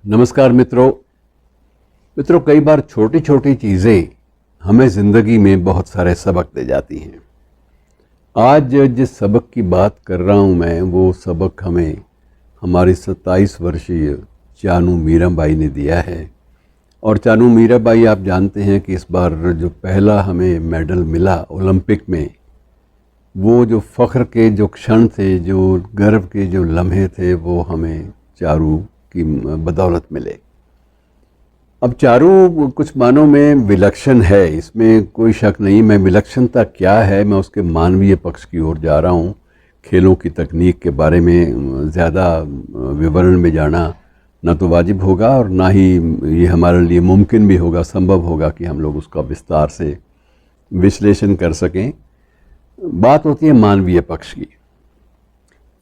नमस्कार मित्रों, कई बार छोटी छोटी चीज़ें हमें ज़िंदगी में बहुत सारे सबक दे जाती हैं। आज जिस सबक की बात कर रहा हूँ मैं, वो सबक हमें हमारी 27 वर्षीय चानू मीराबाई ने दिया है। और चानू मीराबाई, आप जानते हैं कि इस बार जो पहला हमें मेडल मिला ओलंपिक में, वो जो फ़ख्र के जो क्षण थे, जो गर्व के जो लम्हे थे, वो हमें चारू की बदौलत मिले। अब चारू कुछ मानों में विलक्षण है, इसमें कोई शक नहीं। मैं विलक्षणता क्या है, मैं उसके मानवीय पक्ष की ओर जा रहा हूँ। खेलों की तकनीक के बारे में ज़्यादा विवरण में जाना न तो वाजिब होगा और ना ही ये हमारे लिए मुमकिन भी होगा, संभव होगा कि हम लोग उसका विस्तार से विश्लेषण कर सकें। बात होती है मानवीय पक्ष की।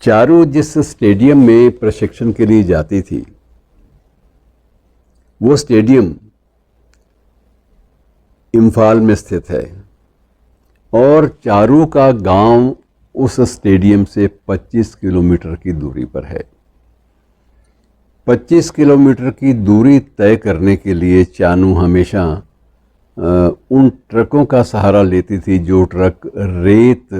चारू जिस स्टेडियम में प्रशिक्षण के लिए जाती थी, वो स्टेडियम इम्फाल में स्थित है और चारू का गांव उस स्टेडियम से 25 किलोमीटर की दूरी पर है। 25 किलोमीटर की दूरी तय करने के लिए चानू हमेशा उन ट्रकों का सहारा लेती थी जो ट्रक रेत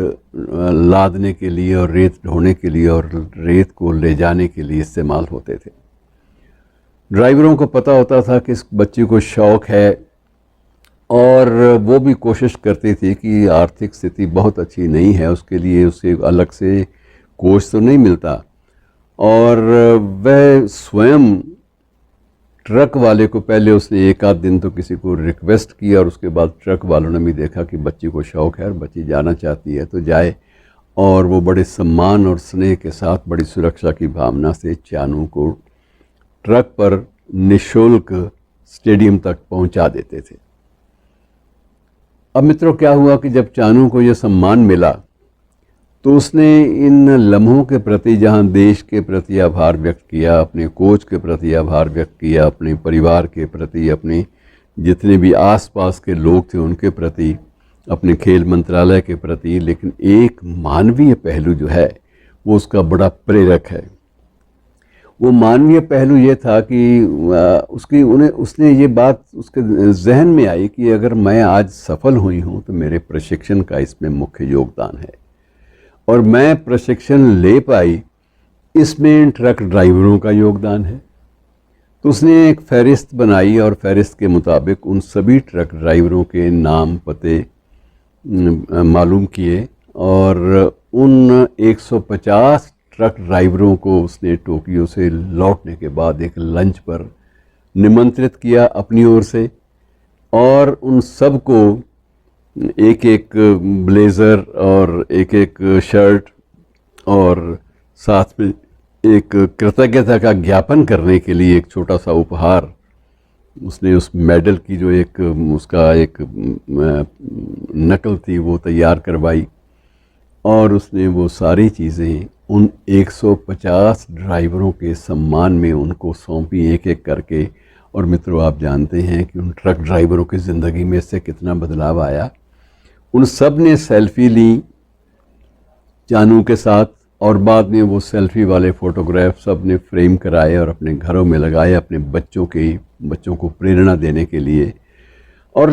लादने के लिए और रेत ढोने के लिए और रेत को ले जाने के लिए इस्तेमाल होते थे। ड्राइवरों को पता होता था कि इस बच्ची को शौक़ है और वो भी कोशिश करती थी कि आर्थिक स्थिति बहुत अच्छी नहीं है, उसके लिए उसे अलग से कोच तो नहीं मिलता, और वह स्वयं ट्रक वाले को, पहले उसने एक आध दिन तो किसी को रिक्वेस्ट की और उसके बाद ट्रक वालों ने भी देखा कि बच्ची को शौक़ है और बच्ची जाना चाहती है तो जाए। और वो बड़े सम्मान और स्नेह के साथ, बड़ी सुरक्षा की भावना से चानू को ट्रक पर निःशुल्क स्टेडियम तक पहुंचा देते थे। अब मित्रों, क्या हुआ कि जब चानू को यह सम्मान मिला तो उसने इन लम्हों के प्रति, जहां देश के प्रति आभार व्यक्त किया, अपने कोच के प्रति आभार व्यक्त किया, अपने परिवार के प्रति, अपने जितने भी आसपास के लोग थे उनके प्रति, अपने खेल मंत्रालय के प्रति, लेकिन एक मानवीय पहलू जो है वो उसका बड़ा प्रेरक है। वो मानवीय पहलू ये था कि उसने ये बात उसके जहन में आई कि अगर मैं आज सफल हुई हूँ तो मेरे प्रशिक्षण का इसमें मुख्य योगदान है, और मैं प्रशिक्षण ले पाई, इसमें ट्रक ड्राइवरों का योगदान है। तो उसने एक फहरिस्त बनाई और फहरिस्त के मुताबिक उन सभी ट्रक ड्राइवरों के नाम, पते मालूम किए और उन 150 ट्रक ड्राइवरों को उसने टोक्यो से लौटने के बाद एक लंच पर निमंत्रित किया अपनी ओर से, और उन सब को एक एक ब्लेज़र और एक एक शर्ट और साथ में एक कृतज्ञता का ज्ञापन करने के लिए एक छोटा सा उपहार उसने उस मेडल की जो एक उसका एक नकल थी वो तैयार करवाई, और उसने वो सारी चीज़ें उन 150 ड्राइवरों के सम्मान में उनको सौंपी एक एक करके। और मित्रों, आप जानते हैं कि उन ट्रक ड्राइवरों की ज़िंदगी में इससे कितना बदलाव आया। उन सब ने सेल्फ़ी ली चानू के साथ, और बाद में वो सेल्फ़ी वाले फ़ोटोग्राफ सब ने फ्रेम कराए और अपने घरों में लगाए, अपने बच्चों को प्रेरणा देने के लिए। और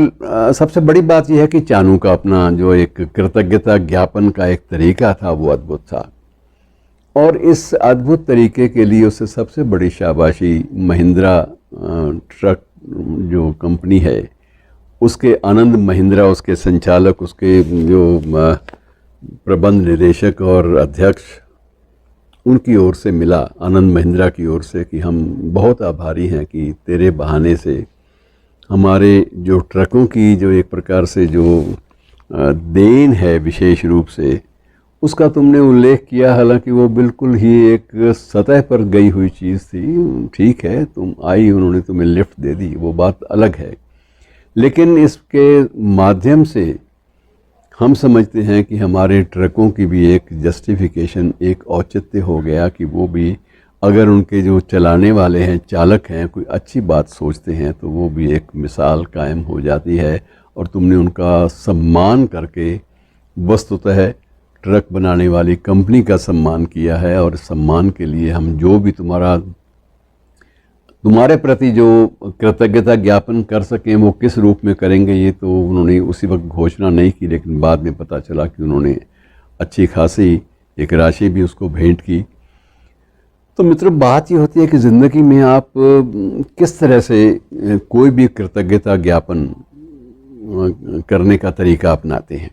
सबसे बड़ी बात यह है कि चानू का अपना जो एक कृतज्ञता ज्ञापन का एक तरीका था वो अद्भुत था, और इस अद्भुत तरीके के लिए उसे सबसे बड़ी शाबाशी महिंद्रा ट्रक जो कंपनी है उसके आनंद महिंद्रा, उसके संचालक, उसके जो प्रबंध निदेशक और अध्यक्ष, उनकी ओर से मिला, आनंद महिंद्रा की ओर से, कि हम बहुत आभारी हैं कि तेरे बहाने से हमारे जो ट्रकों की जो एक प्रकार से जो देन है विशेष रूप से, उसका तुमने उल्लेख किया। हालांकि वो बिल्कुल ही एक सतह पर गई हुई चीज़ थी। ठीक है, तुम आई, उन्होंने तुम्हें लिफ्ट दे दी, वो बात अलग है, लेकिन इसके माध्यम से हम समझते हैं कि हमारे ट्रकों की भी एक जस्टिफिकेशन, एक औचित्य हो गया कि वो भी, अगर उनके जो चलाने वाले हैं, चालक हैं, कोई अच्छी बात सोचते हैं तो वो भी एक मिसाल कायम हो जाती है। और तुमने उनका सम्मान करके वस्तुतः ट्रक बनाने वाली कंपनी का सम्मान किया है, और सम्मान के लिए हम जो भी तुम्हारा तुम्हारे प्रति जो कृतज्ञता ज्ञापन कर सकें वो किस रूप में करेंगे, ये तो उन्होंने उसी वक्त घोषणा नहीं की, लेकिन बाद में पता चला कि उन्होंने अच्छी खासी एक राशि भी उसको भेंट की। तो मित्रों, बात ये होती है कि ज़िंदगी में आप किस तरह से कोई भी कृतज्ञता ज्ञापन करने का तरीका अपनाते हैं,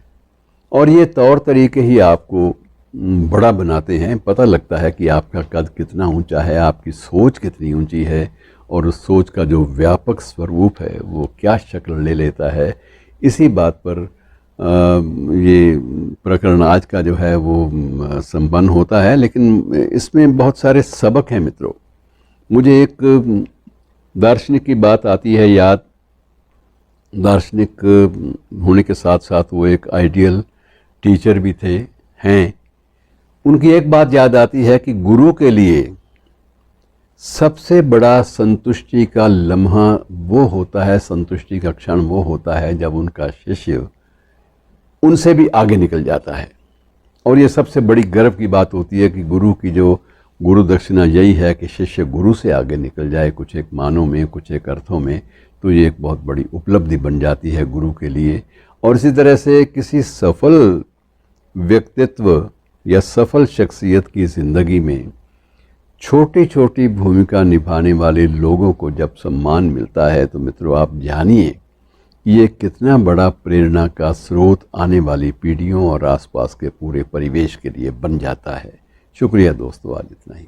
और ये तौर तरीके ही आपको बड़ा बनाते हैं। पता लगता है कि आपका कद कितना ऊंचा है, आपकी सोच कितनी ऊंची है, और उस सोच का जो व्यापक स्वरूप है वो क्या शक्ल ले लेता है। इसी बात पर ये प्रकरण आज का जो है वो संपन्न होता है। लेकिन इसमें बहुत सारे सबक हैं मित्रों। मुझे एक दार्शनिक की बात आती है याद। दार्शनिक होने के साथ साथ वो एक आइडियल टीचर भी थे, हैं। उनकी एक बात याद आती है कि गुरु के लिए सबसे बड़ा संतुष्टि का लम्हा वो होता है, संतुष्टि का क्षण वो होता है जब उनका शिष्य उनसे भी आगे निकल जाता है। और ये सबसे बड़ी गर्व की बात होती है कि गुरु की जो गुरु दक्षिणा यही है कि शिष्य गुरु से आगे निकल जाए, कुछ एक मानों में, कुछ एक अर्थों में। तो ये एक बहुत बड़ी उपलब्धि बन जाती है गुरु के लिए। और इसी तरह से किसी सफल व्यक्तित्व या सफल शख्सियत की ज़िंदगी में छोटी छोटी भूमिका निभाने वाले लोगों को जब सम्मान मिलता है, तो मित्रों आप जानिए ये कितना बड़ा प्रेरणा का स्रोत आने वाली पीढ़ियों और आसपास के पूरे परिवेश के लिए बन जाता है। शुक्रिया दोस्तों, आज इतना ही।